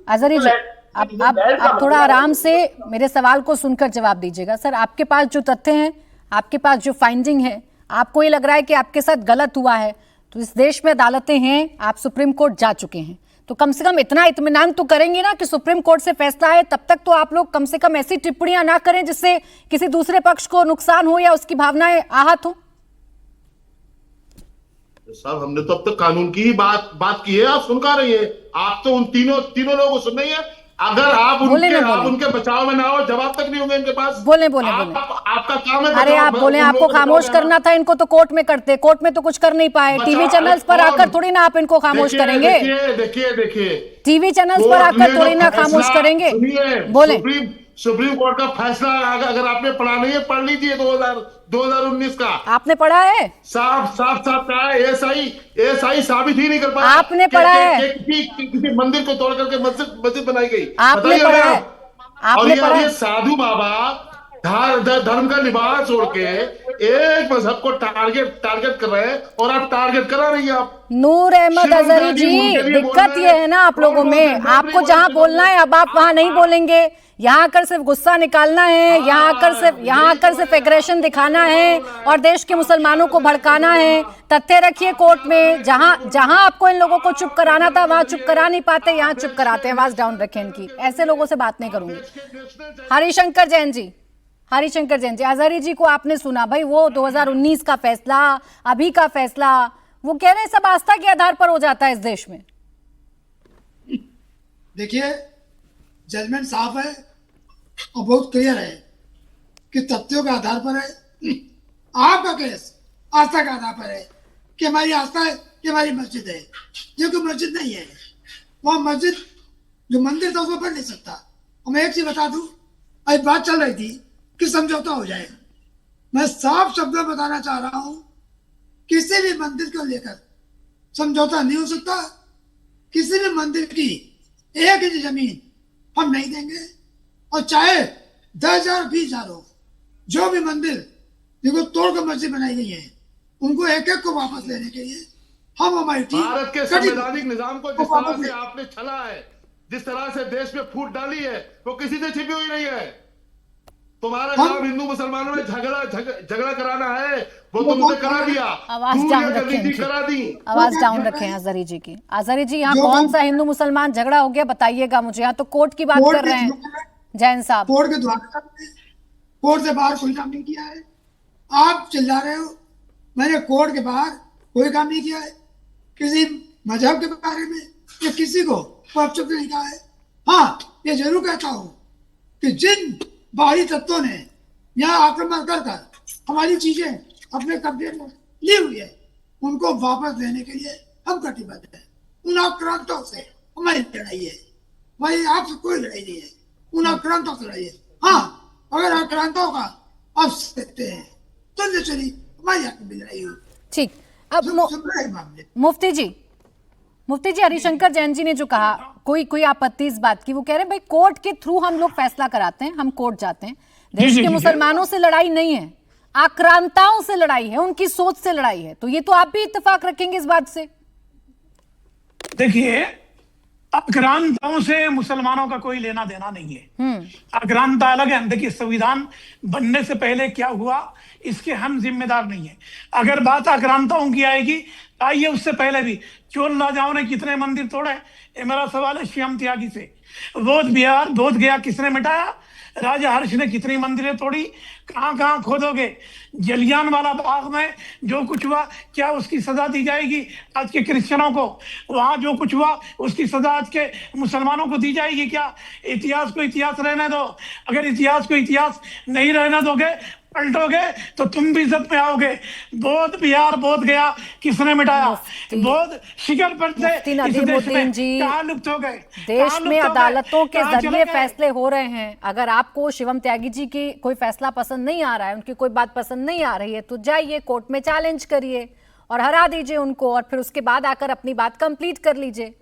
अजहरी जी, आप थोड़ा आराम से मेरे सवाल को सुनकर जवाब दीजिएगा। सर, आपके पास जो तथ्य हैं, आपके पास जो फाइंडिंग है, आपको ये लग रहा है कि आपके साथ गलत हुआ है, तो इस देश में अदालतें हैं, आप सुप्रीम कोर्ट जा चुके हैं, तो कम से कम इतना इत्मीनान तो करेंगे ना कि सुप्रीम कोर्ट से फैसला है तब तक तो आप लोग कम से कम ऐसी टिप्पणियां ना करें जिससे किसी दूसरे पक्ष को नुकसान हो या उसकी भावनाएं आहत हो। साहब, हमने तो अब तक कानून की ही बात की है, आप सुन का रही है। आप तो उन तीनों लोगों को सुन रही है। अगर आप उनके बचाव में ना हो, जवाब तक नहीं होंगे इनके पास। बोले आपका काम है। अरे आप बोले, आपको खामोश करना था इनको, तो कोर्ट में करते, कोर्ट में तो कुछ कर नहीं पाए। टीवी चैनल्स पर आकर थोड़ी ना आप इनको खामोश करेंगे। देखिए, टीवी चैनल्स पर आकर थोड़ी ना खामोश करेंगे। बोले, सुप्रीम कोर्ट का फैसला अगर आपने पढ़ा नहीं है, पढ़ लीजिए 2019 का। आपने पढ़ा है? साफ कहा है। एएसआई साबित ही नहीं कर पाया। आपने पढ़ा है? किसी मंदिर को तोड़ करके मस्जिद बनाई गई। आपने पढ़ा है? आपने पढ़ा है? साधु बाबा धर्म का लिबास छोड़ के एक मजहब को टारगेट कर रहे हैं, और आप टारगेट करा रही हैं। आप नूर अहमद अजहरी जी, दिक्कत ये है ना आप लोगों में, आपको जहां बोलना है अब आप वहां नहीं बोलेंगे। यहाँ आकर सिर्फ गुस्सा निकालना है, यहाँ आकर सिर्फ एग्रेशन दिखाना है और देश के मुसलमानों को भड़काना है। तथ्य रखिए कोर्ट में। जहां आपको इन लोगों को चुप कराना था वहां चुप करा नहीं पाते, यहाँ चुप कराते हैं। आवाज डाउन रखें इनकी, ऐसे लोगों से बात नहीं करूंगी। हरिशंकर जैन जी, अजहरी जी को आपने सुना भाई, वो 2019 का फैसला, अभी का फैसला, वो कह रहे हैं सब आस्था के आधार पर हो जाता है इस देश में। देखिए, जजमेंट साफ है और बहुत क्लियर है कि तथ्यों के आधार पर है। आपका केस आस्था के आधार पर है कि हमारी आस्था है कि हमारी मस्जिद है। ये कोई मस्जिद नहीं है। वह मस्जिद जो मंदिर था उसमें पढ़ नहीं सकता। और मैं एक चीज बता दूं, आज बात चल रही थी कि समझौता हो जाए। मैं साफ शब्दों में बताना चाह रहा हूं, किसी भी मंदिर को लेकर समझौता नहीं हो सकता। किसी भी मंदिर की एक इंच जमीन हम नहीं देंगे, और चाहे 10,000 20,000 हो। जो भी मंदिर जिनको तोड़कर मस्जिद बनाई गई है, उनको एक को वापस लेने के लिए हम हमारी टीम, भारत के संवैधानिक निजाम को जिस तरह से आपने छला है, जिस तरह से देश में फूट डाली है, वो किसी से छिपी हुई नहीं है। तुम्हारा काम हिंदू मुसलमानों में झगड़ा कराना है, वो तुमने करा दिया। आवाज डाउन रखें, आवाज डाउन रखें अजहरी जी की। अजहरी जी, यहाँ कौन सा हिंदू मुसलमान झगड़ा हो गया बताइएगा मुझे। यहाँ तो कोर्ट की बात कर रहे हैं जैन साहब। कोर्ट के द्वारा, कोर्ट से बाहर कोई काम नहीं किया है। आप चिल्ला रहे हो, मैंने कोर्ट के बाहर कोई काम नहीं किया है। किसी मजहब के बारे में या किसी को अपशब्द नहीं कहा है। हाँ, ये जरूर कहता हूँ कि जिन बाहरी तत्वों ने यहाँ आक्रमण कर हमारी चीजें अपने कब्जे में ली हुई है, उनको वापस लेने के लिए हम कटिबद्ध हैं। उन आक्रांतों से हमारी लड़ाई है भाई, आपसे कोई लड़ाई नहीं है। उन आक्रांतों से लड़ाई है। हाँ, अगर आक्रांतों का आप सकते हैं तो चलिए हमारी आगे भी लड़ाई हो। ठीक, अब मुफ्ती जी हरिशंकर जैन जी ने जो कहा, कोई आपत्ति इस बात की, वो कह रहे हैं भाई कोर्ट के थ्रू हम लोग फैसला कराते हैं, हम कोर्ट जाते हैं। देश के मुसलमानों से लड़ाई नहीं है, आक्रांताओं से लड़ाई है, उनकी सोच से लड़ाई है। तो ये तो आप भी इत्तेफाक रखेंगे इस बात से? देखिए, आक्रांताओं से मुसलमानों का कोई लेना देना नहीं है। आक्रांता अलग है। देखिए, संविधान बनने से पहले क्या हुआ इसके हम जिम्मेदार नहीं है। अगर बात आक्रांताओं की आएगी, आइए उससे पहले भी चोल राजाओं ने कितने मंदिर तोड़े। ये मेरा सवाल है श्याम त्यागी से। बोध गया किसने मिटाया? राजा हर्ष ने कितनी मंदिरें तोड़ी? कहां खोदोगे? जलियांवाला बाग में जो कुछ हुआ, क्या उसकी सजा दी जाएगी आज के क्रिश्चियनों को? वहां जो कुछ हुआ उसकी सजा आज के मुसलमानों को दी जाएगी क्या? इतिहास को इतिहास रहने दो। अगर इतिहास को इतिहास नहीं रहने दोगे, पलटोगे, तो तुम भी इज्जत में आओगे। बोध बिहार, बोध गया किसने मिटाया? बोध शिखर पर से कहां लुप्त हो गए? देश में अदालतों के जरिए फैसले हो रहे हैं। अगर आपको शिवम त्यागी जी की कोई फैसला पसंद नहीं आ रहा है, उनकी कोई बात पसंद नहीं आ रही है, तो जाइए कोर्ट में चैलेंज करिए और हरा दीजिए उनको, और फिर उसके बाद आकर अपनी बात कंप्लीट कर लीजिए।